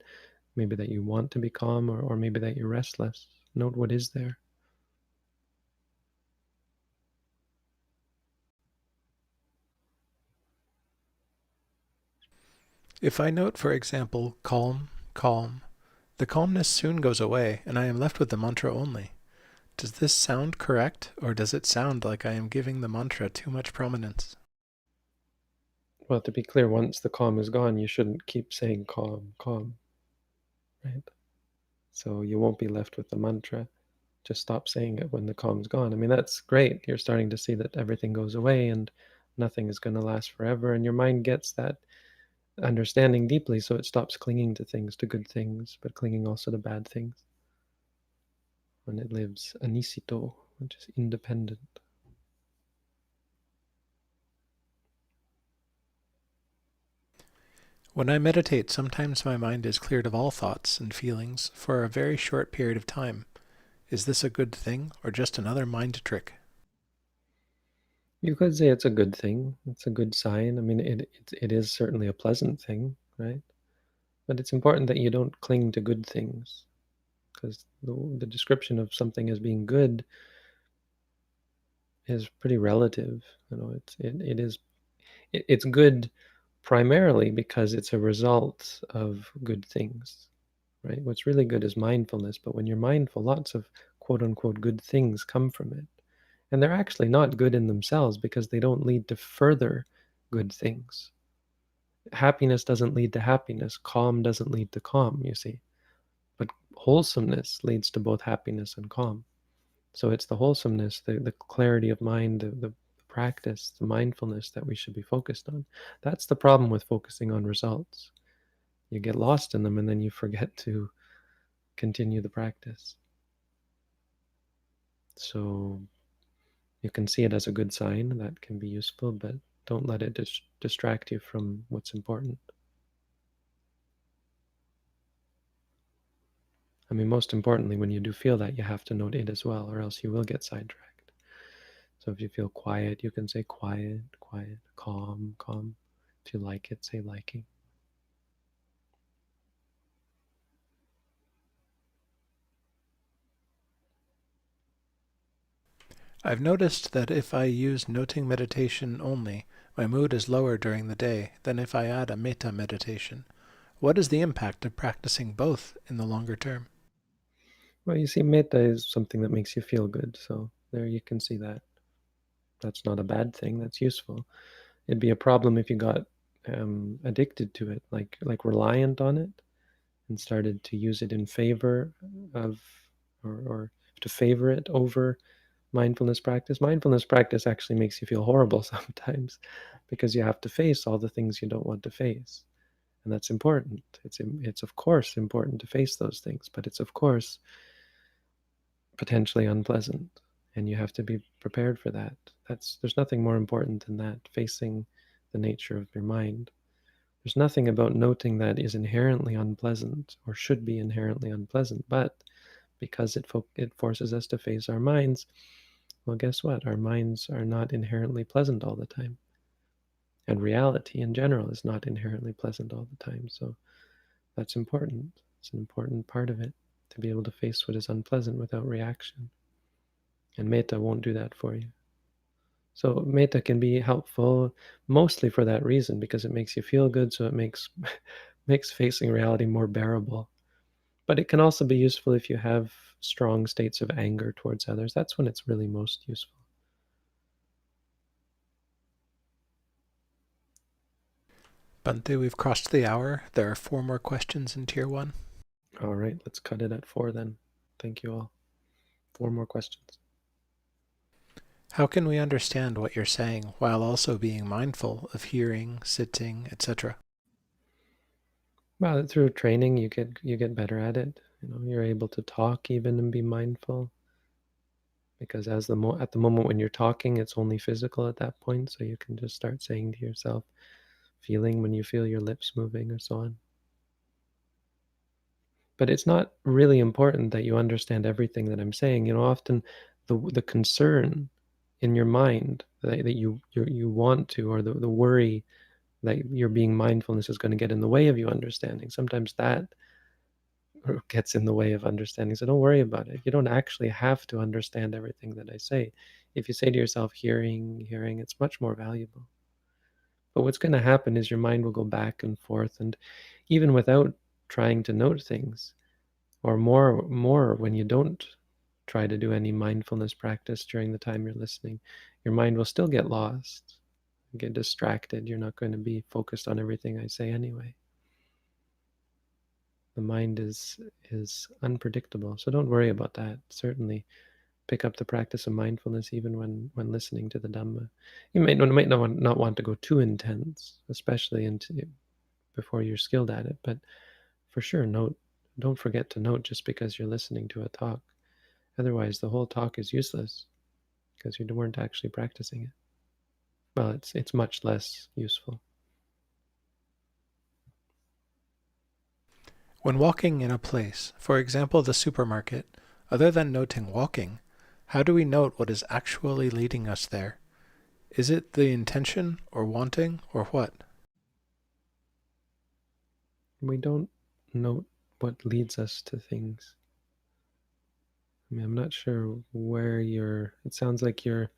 maybe that you want to be calm, or maybe that you're restless. Note what is there. If I note, for example, calm, calm, the calmness soon goes away and I am left with the mantra only. Does this sound correct, or does it sound like I am giving the mantra too much prominence? Well, to be clear, once the calm is gone, you shouldn't keep saying calm, calm, right? So you won't be left with the mantra. Just stop saying it when the calm's gone. I mean, that's great. You're starting to see that everything goes away and nothing is going to last forever. And your mind gets that understanding deeply, so it stops clinging to things, to good things, but clinging also to bad things. When it lives anisito, which is independent. When I meditate, sometimes my mind is cleared of all thoughts and feelings for a very short period of time. Is this a good thing, or just another mind trick? You could say it's a good thing. It's a good sign. I mean, it is certainly a pleasant thing, right? But it's important that you don't cling to good things, because the description of something as being good is pretty relative. You know, it's good primarily because it's a result of good things, right? What's really good is mindfulness, but when you're mindful, lots of quote unquote good things come from it. And they're actually not good in themselves because they don't lead to further good things. Happiness doesn't lead to happiness, calm doesn't lead to calm, you see. But wholesomeness leads to both happiness and calm. So it's the wholesomeness, the clarity of mind, the practice, the mindfulness that we should be focused on. That's the problem with focusing on results. You get lost in them and then you forget to continue the practice. So you can see it as a good sign that can be useful, but don't let it distract you from what's important. I mean, most importantly, when you do feel that, you have to note it as well, or else you will get sidetracked. So if you feel quiet, you can say quiet, quiet, calm, calm. If you like it, say liking. I've noticed that if I use noting meditation only, my mood is lower during the day than if I add a metta meditation. What is the impact of practicing both in the longer term? Well, you see, metta is something that makes you feel good. So there you can see that. That's not a bad thing. That's useful. It'd be a problem if you got addicted to it, like reliant on it, and started to use it in favor of, or to favor it over mindfulness practice. Mindfulness practice actually makes you feel horrible sometimes because you have to face all the things you don't want to face. And that's important. It's of course important to face those things, but it's of course potentially unpleasant, and you have to be prepared for that. There's nothing more important than that, facing the nature of your mind. There's nothing about noting that is inherently unpleasant or should be inherently unpleasant, but because it forces us to face our minds, well, guess what? Our minds are not inherently pleasant all the time. And reality in general is not inherently pleasant all the time. So that's important. It's an important part of it to be able to face what is unpleasant without reaction. And metta won't do that for you. So metta can be helpful mostly for that reason, because it makes you feel good, so it makes makes facing reality more bearable. But it can also be useful if you have strong states of anger towards others. That's when it's really most useful. Bhante, we've crossed the hour. There are 4 more questions in Tier 1. All right, let's cut it at 4 then. Thank you all. 4 more questions. How can we understand what you're saying while also being mindful of hearing, sitting, etc.? Well, through training, you get better at it. You're able to talk even and be mindful, because at the moment when you're talking, it's only physical at that point. So you can just start saying to yourself, feeling when you feel your lips moving or so on. But it's not really important that you understand everything that I'm saying. Often the concern in your mind that you want to, or the worry that you're being mindfulness is going to get in the way of you understanding. Sometimes that gets in the way of understanding. So don't worry about it. You don't actually have to understand everything that I say. If you say to yourself, hearing, it's much more valuable. But what's going to happen is your mind will go back and forth, and even without trying to note things, or more when you don't try to do any mindfulness practice during the time you're listening, your mind will still get lost, get distracted. You're not going to be focused on everything I say anyway. The mind is unpredictable, so don't worry about that. Certainly pick up the practice of mindfulness even when listening to the Dhamma. You might not want to go too intense, especially before you're skilled at it, but for sure don't forget to note just because you're listening to a talk. Otherwise, the whole talk is useless because you weren't actually practicing it. Well, it's much less useful. When walking in a place, for example the supermarket, other than noting walking, how do we note what is actually leading us there? Is it the intention, or wanting, or what? We don't note what leads us to things. I'm not sure where it sounds like you're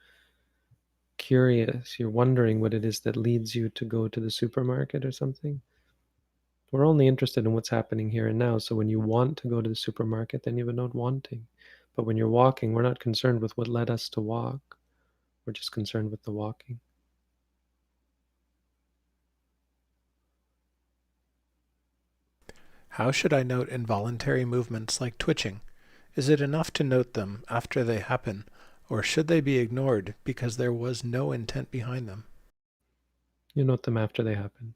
curious, you're wondering what it is that leads you to go to the supermarket or something. We're only interested in what's happening here and now. So when you want to go to the supermarket, then you would note wanting. But when you're walking, we're not concerned with what led us to walk. We're just concerned with the walking. How should I note involuntary movements like twitching? Is it enough to note them after they happen, or should they be ignored because there was no intent behind them? You note them after they happen.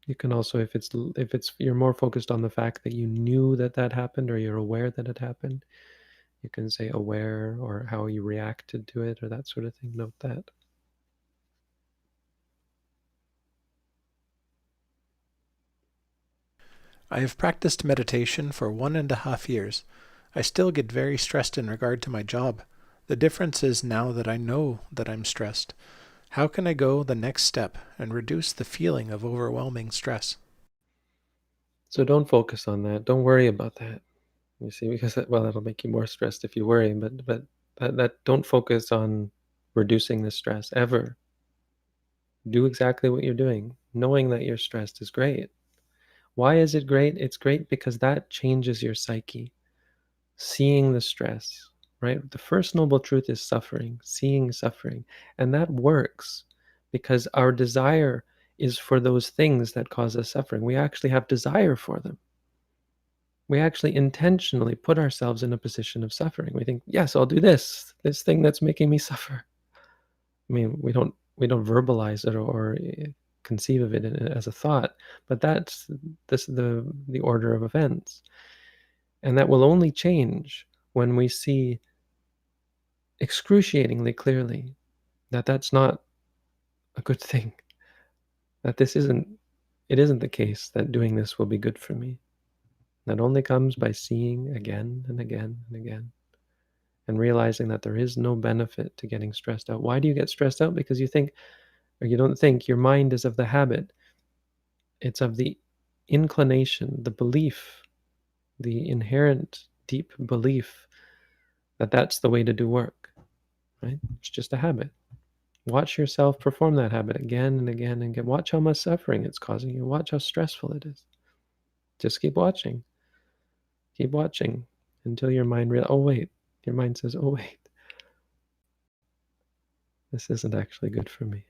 You can also, if you're more focused on the fact that you knew that happened, or you're aware that it happened, you can say aware, or how you reacted to it, or that sort of thing. Note that. I have practiced meditation for 1.5 years. I still get very stressed in regard to my job. The difference is now that I know that I'm stressed. How can I go the next step and reduce the feeling of overwhelming stress? So don't focus on that. Don't worry about that. You see, because that'll make you more stressed if you worry. But that don't focus on reducing the stress ever. Do exactly what you're doing. Knowing that you're stressed is great. Why is it great? It's great because that changes your psyche. Seeing the stress, right? The first noble truth is suffering, seeing suffering. And that works because our desire is for those things that cause us suffering. We actually have desire for them. We actually intentionally put ourselves in a position of suffering. We think, yes, I'll do this thing that's making me suffer. I mean, we don't verbalize it or conceive of it as a thought, but that's the order of events. And that will only change when we see excruciatingly clearly that that's not a good thing, that it isn't the case that doing this will be good for me. That only comes by seeing again and again and again, and realizing that there is no benefit to getting stressed out. Why do you get stressed out? Because you think, or you don't think, your mind is of the habit. It's of the inclination, the belief the inherent deep belief that that's the way to do work, right? It's just a habit. Watch yourself perform that habit again and again and again. Watch how much suffering it's causing you. Watch how stressful it is. Just keep watching. Keep watching until your mind your mind says, oh wait, this isn't actually good for me.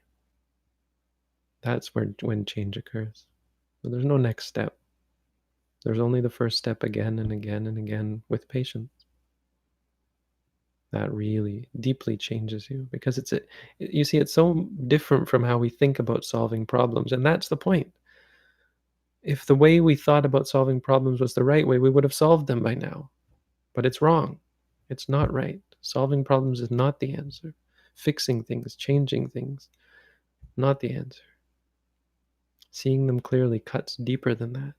That's when change occurs. So there's no next step. There's only the first step again and again and again with patience. That really deeply changes you because you see, it's so different from how we think about solving problems. And that's the point. If the way we thought about solving problems was the right way, we would have solved them by now. But it's wrong. It's not right. Solving problems is not the answer. Fixing things, changing things, not the answer. Seeing them clearly cuts deeper than that.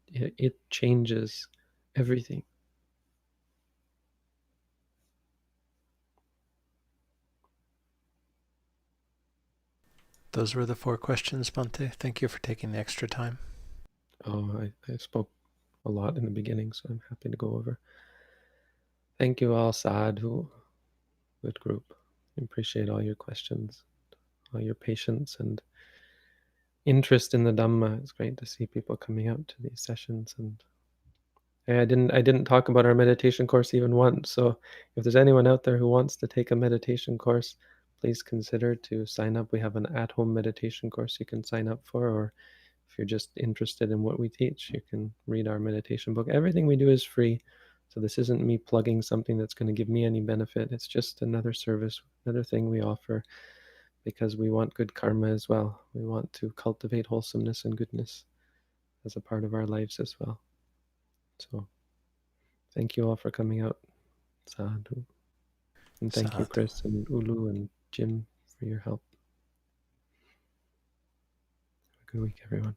It changes everything. Those were the 4 questions, Bhante. Thank you for taking the extra time. Oh, I spoke a lot in the beginning, so I'm happy to go over. Thank you all, Sadhu. Good group. I appreciate all your questions, all your patience and interest in the Dhamma. It's great to see people coming out to these sessions. And I didn't talk about our meditation course even once. So if there's anyone out there who wants to take a meditation course, please consider to sign up. We have an at-home meditation course you can sign up for, or if you're just interested in what we teach, you can read our meditation book. Everything we do is free. So this isn't me plugging something that's going to give me any benefit. It's just another service, another thing we offer because we want good karma as well. We want to cultivate wholesomeness and goodness as a part of our lives as well. So thank you all for coming out. Sadhu. And thank you, Sadhu. Chris and Ulu and Jim, for your help. Have a good week, everyone.